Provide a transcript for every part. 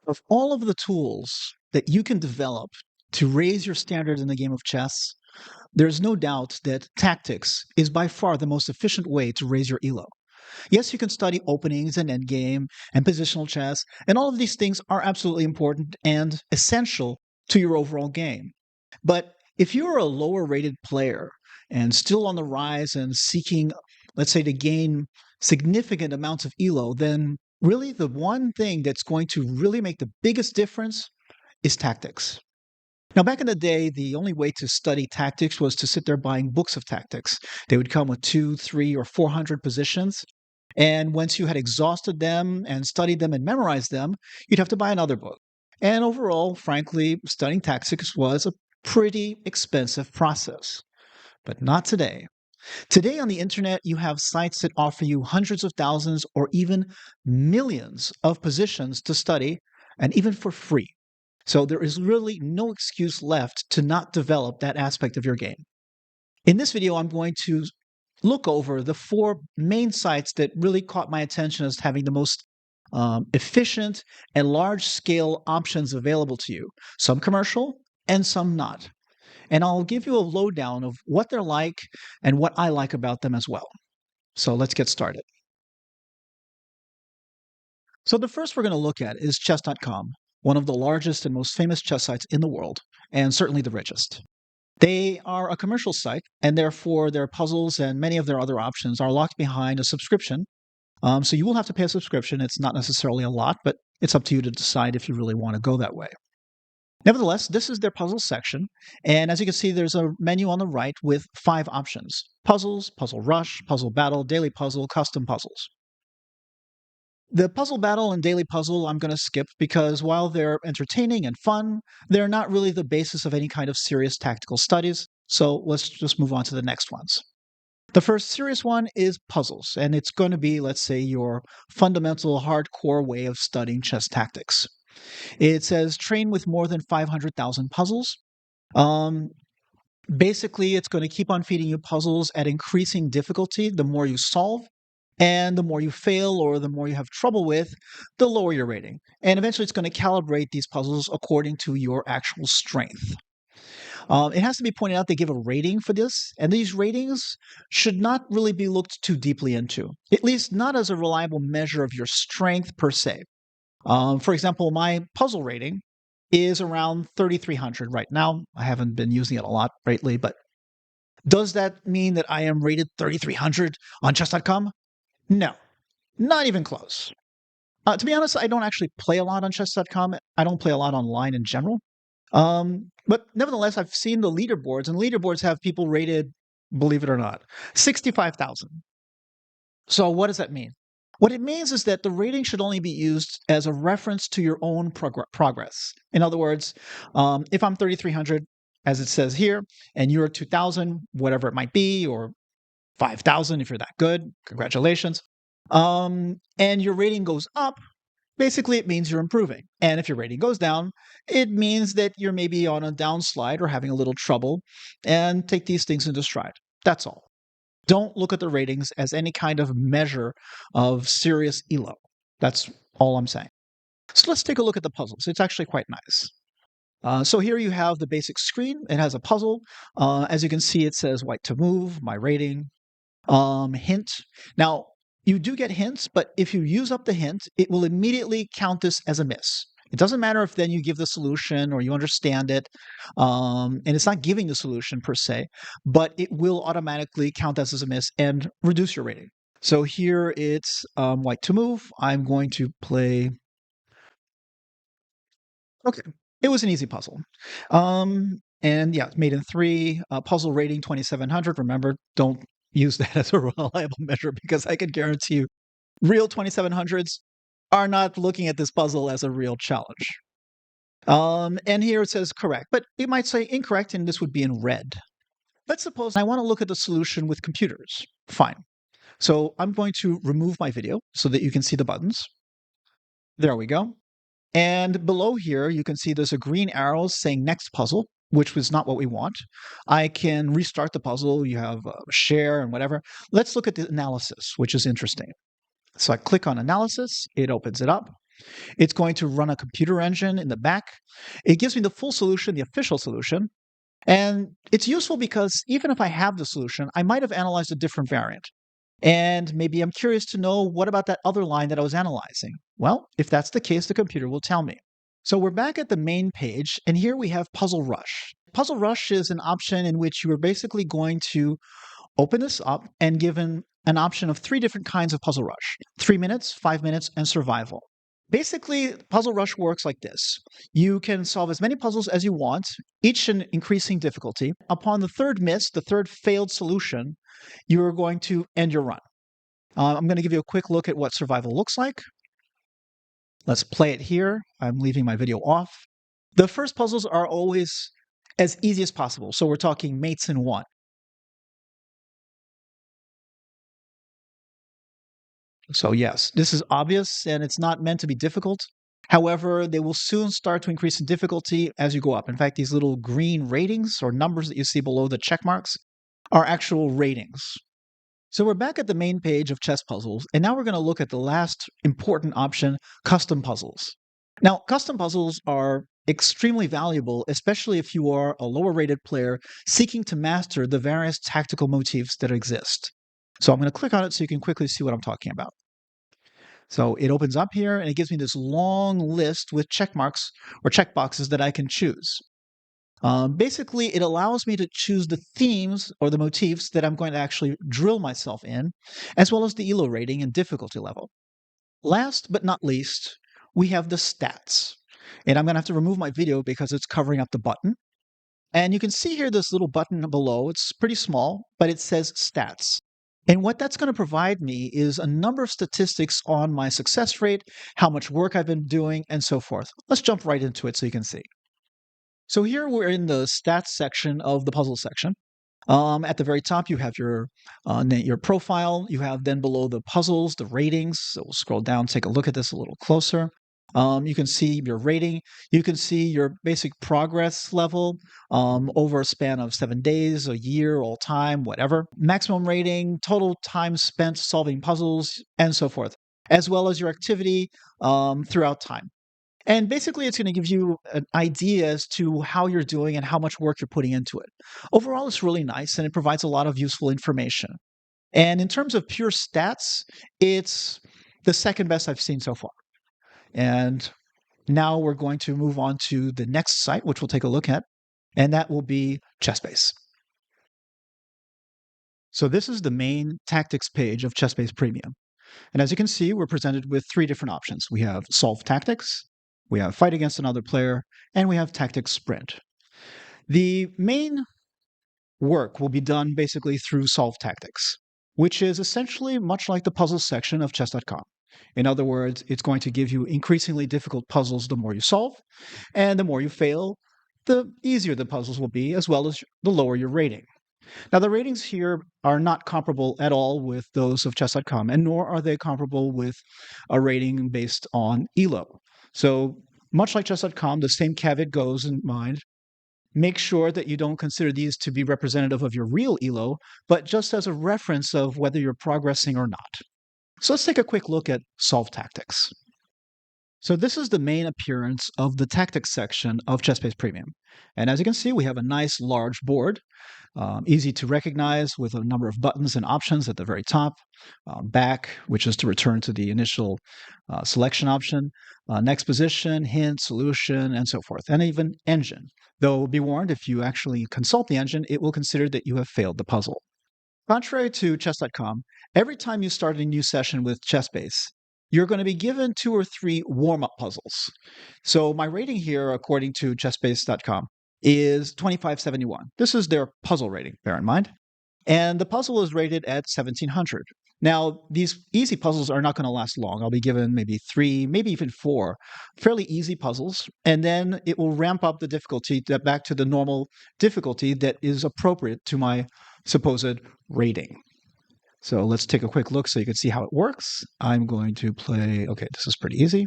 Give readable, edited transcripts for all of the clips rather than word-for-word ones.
Of all of the tools that you can develop to raise your standard in the game of chess, there's no doubt that tactics is by far the most efficient way to raise your elo. Yes, you can study openings and endgame and positional chess, and all of these things are absolutely important and essential to your overall game. But if you're a lower rated player and still on the rise and seeking, let's say, to gain significant amounts of elo, then really the one thing that's going to really make the biggest difference is tactics. Now, back in the day, the only way to study tactics was to sit there buying books of tactics. They would come with 2, 3, or 400 positions. And once you had exhausted them and studied them and memorized them, you'd have to buy another book. And overall, frankly, studying tactics was a pretty expensive process. But not today. Today on the internet, you have sites that offer you hundreds of thousands or even millions of positions to study, and even for free. So there is really no excuse left to not develop that aspect of your game. In this video, I'm going to look over the 4 main sites that really caught my attention as having the most efficient and large-scale options available to you. Some commercial and some not. And I'll give you a lowdown of what they're like and what I like about them as well. So let's get started. So the first we're going to look at is chess.com, one of the largest and most famous chess sites in the world, and certainly the richest. They are a commercial site, and therefore their puzzles and many of their other options are locked behind a subscription. So you will have to pay a subscription. It's not necessarily a lot, but it's up to you to decide if you really want to go that way. Nevertheless, this is their puzzle section, and as you can see, there's a menu on the right with 5 options: puzzles, puzzle rush, puzzle battle, daily puzzle, custom puzzles. The puzzle battle and daily puzzle I'm going to skip because while they're entertaining and fun, they're not really the basis of any kind of serious tactical studies, so let's just move on to the next ones. The first serious one is puzzles, and it's going to be, let's say, your fundamental hardcore way of studying chess tactics. It says train with more than 500,000 puzzles. Basically, it's going to keep on feeding you puzzles at increasing difficulty the more you solve. And the more you fail or the more you have trouble with, the lower your rating. And eventually, it's going to calibrate these puzzles according to your actual strength. It has to be pointed out they give a rating for this, and these ratings should not really be looked too deeply into, at least not as a reliable measure of your strength per se. For example, my puzzle rating is around 3,300 right now. I haven't been using it a lot lately, but does that mean that I am rated 3,300 on chess.com? No, not even close. To be honest, I don't actually play a lot on chess.com. I don't play a lot online in general. But nevertheless, I've seen the leaderboards, and leaderboards have people rated, believe it or not, 65,000. So what does that mean? What it means is that the rating should only be used as a reference to your own progress. In other words, if I'm 3,300, as it says here, and you're 2,000, whatever it might be, or 5,000 if you're that good, congratulations. And your rating goes up, basically it means you're improving. And if your rating goes down, it means that you're maybe on a downslide or having a little trouble, and take these things into stride. That's all. Don't look at the ratings as any kind of measure of serious elo. That's all I'm saying. So let's take a look at the puzzles. It's actually quite nice. So here you have the basic screen. It has a puzzle. As you can see, it says white to move, my rating, hint. Now, you do get hints, but if you use up the hint, it will immediately count this as a miss. It doesn't matter if then you give the solution or you understand it, and it's not giving the solution per se, but it will automatically count as a miss and reduce your rating. So here it's white to move. I'm going to play. Okay, it was an easy puzzle. And yeah, made in 3, puzzle rating 2,700. Remember, don't use that as a reliable measure because I can guarantee you real 2,700s are not looking at this puzzle as a real challenge. And here it says correct, but it might say incorrect, and this would be in red. Let's suppose I want to look at the solution with computers. Fine. So I'm going to remove my video so that you can see the buttons. There we go. And below here, you can see there's a green arrow saying next puzzle, which was not what we want. I can restart the puzzle. You have share and whatever. Let's look at the analysis, which is interesting. So I click on analysis. It opens it up. It's going to run a computer engine in the back. It gives me the full solution, the official solution. And it's useful because even if I have the solution, I might have analyzed a different variant. And maybe I'm curious to know what about that other line that I was analyzing? Well, if that's the case, the computer will tell me. So we're back at the main page, and here we have Puzzle Rush. Puzzle Rush is an option in which you are basically going to open this up and given an option of three different kinds of Puzzle Rush: 3 minutes, 5 minutes, and survival. Basically, Puzzle Rush works like this. You can solve as many puzzles as you want, each in increasing difficulty. Upon the third miss, the third failed solution, you are going to end your run. I'm going to give you a quick look at what survival looks like. Let's play it here. I'm leaving my video off. The first puzzles are always as easy as possible. So we're talking mates in one. So yes, this is obvious and it's not meant to be difficult. However, they will soon start to increase in difficulty as you go up. In fact, these little green ratings or numbers that you see below the check marks are actual ratings. So we're back at the main page of chess puzzles, and now we're going to look at the last important option, custom puzzles. Now, custom puzzles are extremely valuable, especially if you are a lower rated player seeking to master the various tactical motifs that exist. So I'm going to click on it so you can quickly see what I'm talking about. So it opens up here and it gives me this long list with check marks or check boxes that I can choose. Basically, it allows me to choose the themes or the motifs that I'm going to actually drill myself in, as well as the ELO rating and difficulty level. Last but not least, we have the stats. And I'm going to have to remove my video because it's covering up the button. And you can see here this little button below. It's pretty small, but it says stats. And what that's going to provide me is a number of statistics on my success rate, how much work I've been doing, and so forth. Let's jump right into it so you can see. So here we're in the stats section of the puzzle section. At the very top, you have your profile. You have then below the puzzles, the ratings. So we'll scroll down, take a look at this a little closer. You can see your rating. You can see your basic progress level over a span of 7 days, a year, all time, whatever. Maximum rating, total time spent solving puzzles, and so forth, as well as your activity throughout time. And basically, it's going to give you an idea as to how you're doing and how much work you're putting into it. Overall, it's really nice and it provides a lot of useful information. And in terms of pure stats, it's the second best I've seen so far. And now we're going to move on to the next site, which we'll take a look at, and that will be Chessbase. So this is the main tactics page of Chessbase Premium. And as you can see, we're presented with three different options. We have solve tactics, we have fight against another player, and we have tactics sprint. The main work will be done basically through solve tactics, which is essentially much like the puzzle section of chess.com. In other words, it's going to give you increasingly difficult puzzles the more you solve, and the more you fail, the easier the puzzles will be, as well as the lower your rating. Now, the ratings here are not comparable at all with those of chess.com, and nor are they comparable with a rating based on ELO. So, much like chess.com, the same caveat goes in mind. Make sure that you don't consider these to be representative of your real ELO, but just as a reference of whether you're progressing or not. So let's take a quick look at solve tactics. So this is the main appearance of the tactics section of Chessbase Premium. And as you can see, we have a nice large board, easy to recognize with a number of buttons and options at the very top. Back, which is to return to the initial selection option. Next position, hint, solution, and so forth. And even engine. Though be warned, if you actually consult the engine, it will consider that you have failed the puzzle. Contrary to chess.com, every time you start a new session with Chessbase, you're going to be given 2 or 3 warm-up puzzles. So my rating here, according to chessbase.com, is 2571. This is their puzzle rating, bear in mind. And the puzzle is rated at 1700. Now, these easy puzzles are not going to last long. I'll be given maybe 3, maybe even 4 fairly easy puzzles, and then it will ramp up the difficulty back to the normal difficulty that is appropriate to my supposed rating. So let's take a quick look so you can see how it works. I'm going to play, okay, this is pretty easy.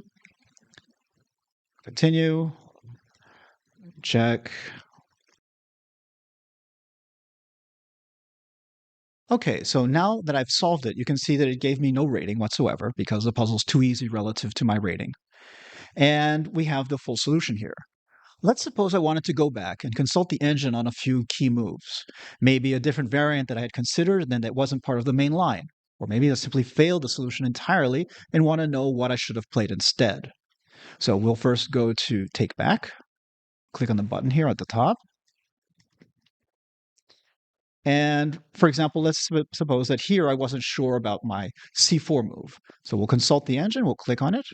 Continue, check. Okay, so now that I've solved it, you can see that it gave me no rating whatsoever because the puzzle's too easy relative to my rating. And we have the full solution here. Let's suppose I wanted to go back and consult the engine on a few key moves, maybe a different variant that I had considered and then that wasn't part of the main line, or maybe I simply failed the solution entirely and want to know what I should have played instead. So we'll first go to Take Back, click on the button here at the top. And for example, let's suppose that here I wasn't sure about my C4 move. So we'll consult the engine, we'll click on it.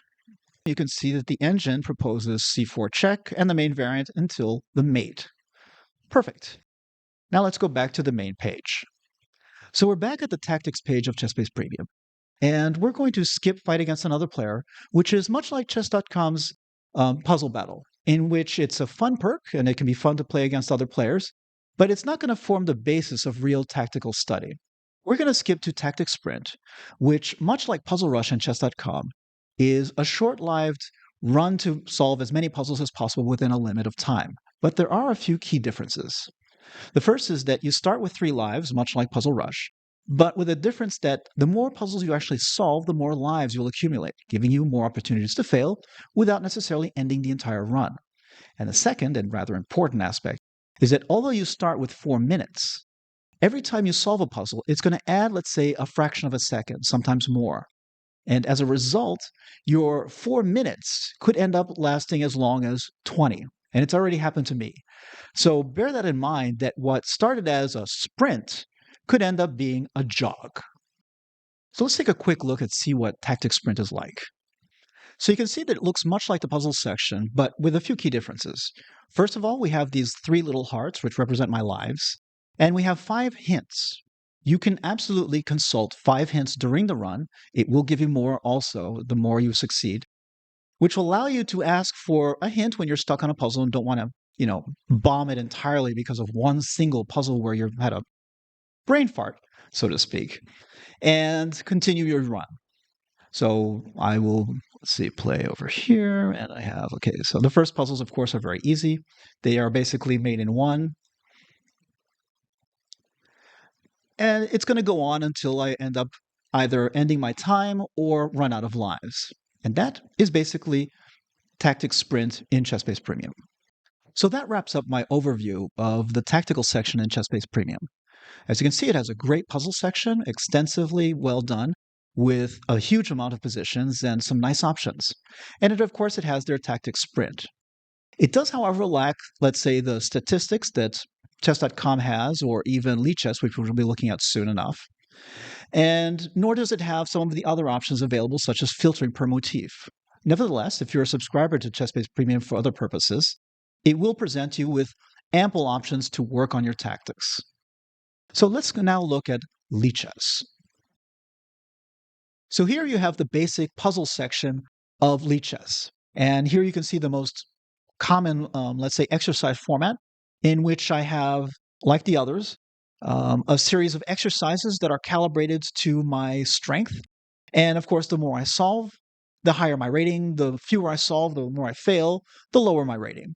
You can see that the engine proposes C4 check and the main variant until the mate. Perfect. Now let's go back to the main page. So we're back at the tactics page of Chessbase Premium. And we're going to skip fight against another player, which is much like chess.com's puzzle battle, in which it's a fun perk and it can be fun to play against other players, but it's not going to form the basis of real tactical study. We're going to skip to Tactics Sprint, which, much like Puzzle Rush and chess.com, is a short-lived run to solve as many puzzles as possible within a limit of time. But there are a few key differences. The first is that you start with 3 lives, much like Puzzle Rush, but with a difference that the more puzzles you actually solve, the more lives you'll accumulate, giving you more opportunities to fail without necessarily ending the entire run. And the second, and rather important aspect, is that although you start with 4 minutes, every time you solve a puzzle, it's going to add, let's say, a fraction of a second, sometimes more. And as a result, your 4 minutes could end up lasting as long as 20. And it's already happened to me. So bear that in mind, that what started as a sprint could end up being a jog. So let's take a quick look and see what Tactics Sprint is like. So you can see that it looks much like the puzzle section, but with a few key differences. First of all, we have these 3 little hearts, which represent my lives, and we have 5 hints. You can absolutely consult 5 hints during the run. It will give you more also, the more you succeed, which will allow you to ask for a hint when you're stuck on a puzzle and don't want to, bomb it entirely because of one single puzzle where you've had a brain fart, so to speak, and continue your run. So I will, let's see, play over here, and I have, okay, so the first puzzles, of course, are very easy. They are basically made in one. And it's going to go on until I end up either ending my time or run out of lives. And that is basically Tactics Sprint in Chessbase Premium. So that wraps up my overview of the tactical section in Chessbase Premium. As you can see, it has a great puzzle section, extensively well done, with a huge amount of positions and some nice options. And of course, it has their Tactics Sprint. It does, however, lack, let's say, the statistics that chess.com has, or even Lichess, which we'll be looking at soon enough. And nor does it have some of the other options available, such as filtering per motif. Nevertheless, if you're a subscriber to Chessbase Premium for other purposes, it will present you with ample options to work on your tactics. So let's now look at Lichess. So here you have the basic puzzle section of Lichess. And here you can see the most common, let's say, exercise format, in which I have, like the others, a series of exercises that are calibrated to my strength. And of course, the more I solve, the higher my rating. The fewer I solve, the more I fail, the lower my rating.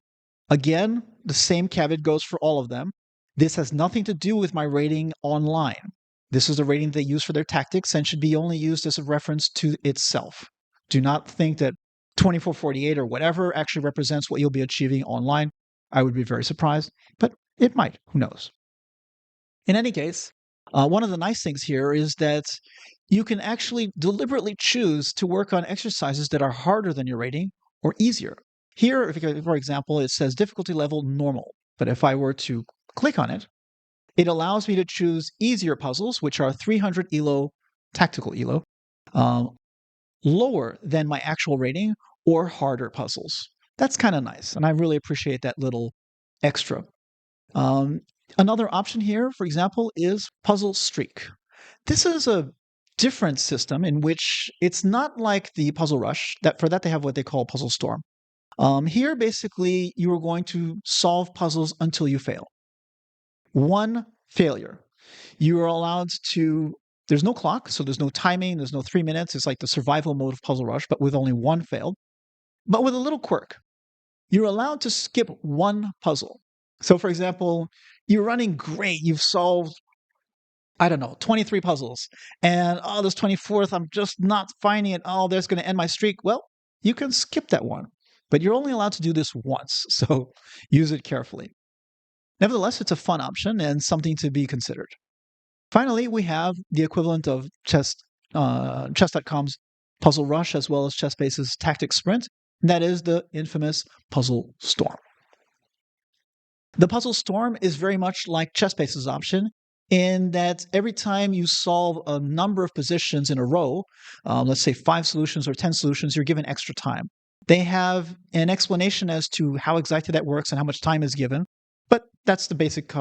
Again, the same caveat goes for all of them. This has nothing to do with my rating online. This is the rating they use for their tactics and should be only used as a reference to itself. Do not think that 2448 or whatever actually represents what you'll be achieving online. I would be very surprised, but it might. Who knows? In any case, one of the nice things here is that you can actually deliberately choose to work on exercises that are harder than your rating or easier. Here, for example, it says difficulty level normal. But if I were to click on it, it allows me to choose easier puzzles, which are 300 ELO, tactical ELO, lower than my actual rating, or harder puzzles. That's kind of nice, and I really appreciate that little extra. Another option here, for example, is Puzzle Streak. This is a different system in which it's not like the Puzzle Rush. For that, they have what they call Puzzle Storm. Here, basically, you are going to solve puzzles until you fail. One failure. You are allowed to, there's no clock, so there's no timing, there's no 3 minutes. It's like the survival mode of Puzzle Rush, but with only one failed. But with a little quirk. You're allowed to skip one puzzle. So, for example, you're running great. You've solved, 23 puzzles. And, this 24th, I'm just not finding it. Oh, that's going to end my streak. Well, you can skip that one, but you're only allowed to do this once, so use it carefully. Nevertheless, it's a fun option and something to be considered. Finally, we have the equivalent of chess.com's Puzzle Rush as well as Chessbase's Tactics Sprint, and that is the infamous Puzzle Storm. The Puzzle Storm is very much like Chessbase's option in that every time you solve a number of positions in a row, let's say 5 solutions or 10 solutions, you're given extra time. They have an explanation as to how exactly that works and how much time is given, but that's the basic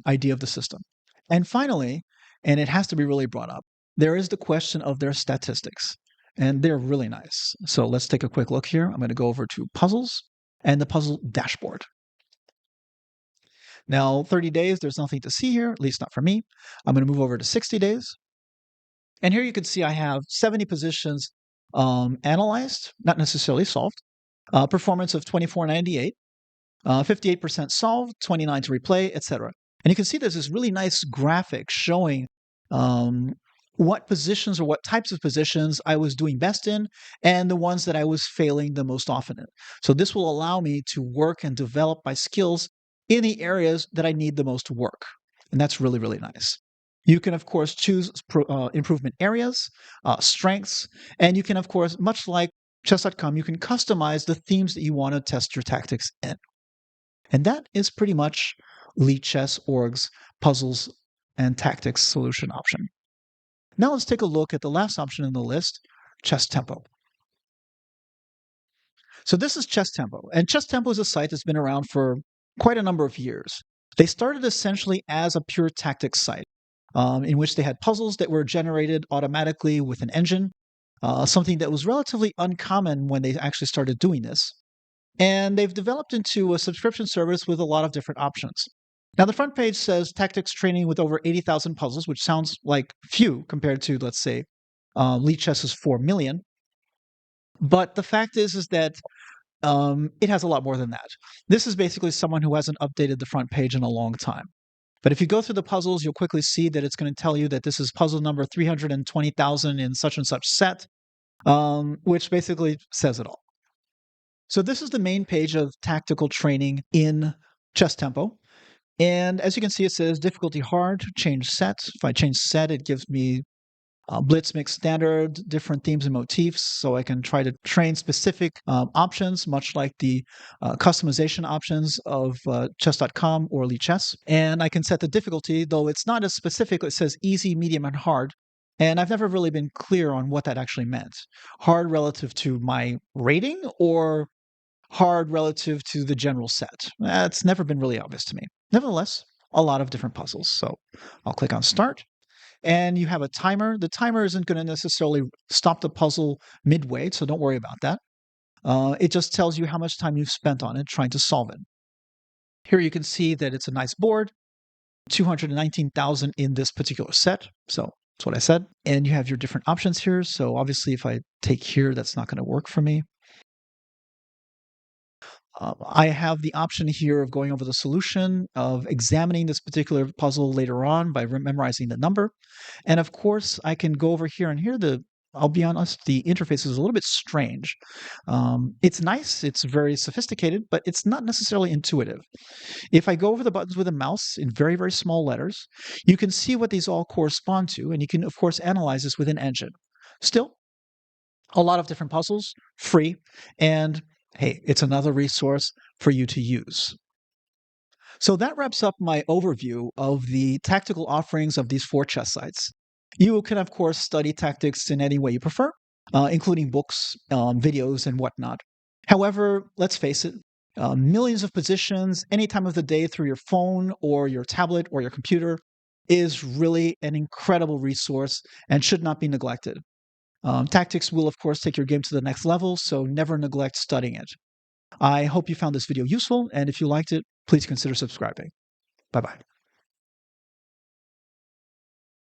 idea of the system. And finally, and it has to be really brought up, there is the question of their statistics, and they're really nice. So let's take a quick look here. I'm going to go over to Puzzles and the Puzzle Dashboard. Now, 30 days, there's nothing to see here, at least not for me. I'm going to move over to 60 days. And here you can see I have 70 positions analyzed, not necessarily solved. Performance of 2498, 58% solved, 29 to replay, etc. And you can see there's this really nice graphic showing what positions or what types of positions I was doing best in and the ones that I was failing the most often in. So this will allow me to work and develop my skills in the areas that I need the most work. And that's really, really nice. You can, of course, choose improvement areas, strengths, and you can, of course, much like chess.com, you can customize the themes that you want to test your tactics in. And that is pretty much Lichess.org's puzzles and tactics solution option. Now let's take a look at the last option in the list, Chess Tempo. So this is Chess Tempo, and Chess Tempo is a site that's been around for quite a number of years. They started essentially as a pure tactics site, in which they had puzzles that were generated automatically with an engine, something that was relatively uncommon when they actually started doing this. And they've developed into a subscription service with a lot of different options. Now, the front page says tactics training with over 80,000 puzzles, which sounds like few compared to, let's say, Lichess's 4 million. But the fact is that it has a lot more than that. This is basically someone who hasn't updated the front page in a long time. But if you go through the puzzles, you'll quickly see that it's going to tell you that this is puzzle number 320,000 in such and such set, which basically says it all. So this is the main page of tactical training in Chess Tempo. And as you can see, it says difficulty hard, change set. If I change set, it gives me Blitz Mix Standard, different themes and motifs, so I can try to train specific options, much like the customization options of chess.com or Lichess. And I can set the difficulty, though it's not as specific. It says easy, medium, and hard. And I've never really been clear on what that actually meant. Hard relative to my rating or hard relative to the general set? That's never been really obvious to me. Nevertheless, a lot of different puzzles. So I'll click on Start. And you have a timer. The timer isn't going to necessarily stop the puzzle midway, so don't worry about that. It just tells you how much time you've spent on it trying to solve it. Here you can see that it's a nice board, 219,000 in this particular set. So that's what I said. And you have your different options here. So obviously, if I take here, that's not going to work for me. I have the option here of going over the solution, of examining this particular puzzle later on by memorizing the number. And of course, I can go over here, and here I'll be honest, the interface is a little bit strange. It's nice, it's very sophisticated, but it's not necessarily intuitive. If I go over the buttons with a mouse in very, very small letters, you can see what these all correspond to, and you can, of course, analyze this with an engine. Still, a lot of different puzzles, free, and hey, it's another resource for you to use. So that wraps up my overview of the tactical offerings of these 4 chess sites. You can, of course, study tactics in any way you prefer, including books, videos, and whatnot. However, let's face it, millions of positions any time of the day through your phone or your tablet or your computer is really an incredible resource and should not be neglected. Tactics will, of course, take your game to the next level, so never neglect studying it. I hope you found this video useful, and if you liked it, please consider subscribing. Bye-bye.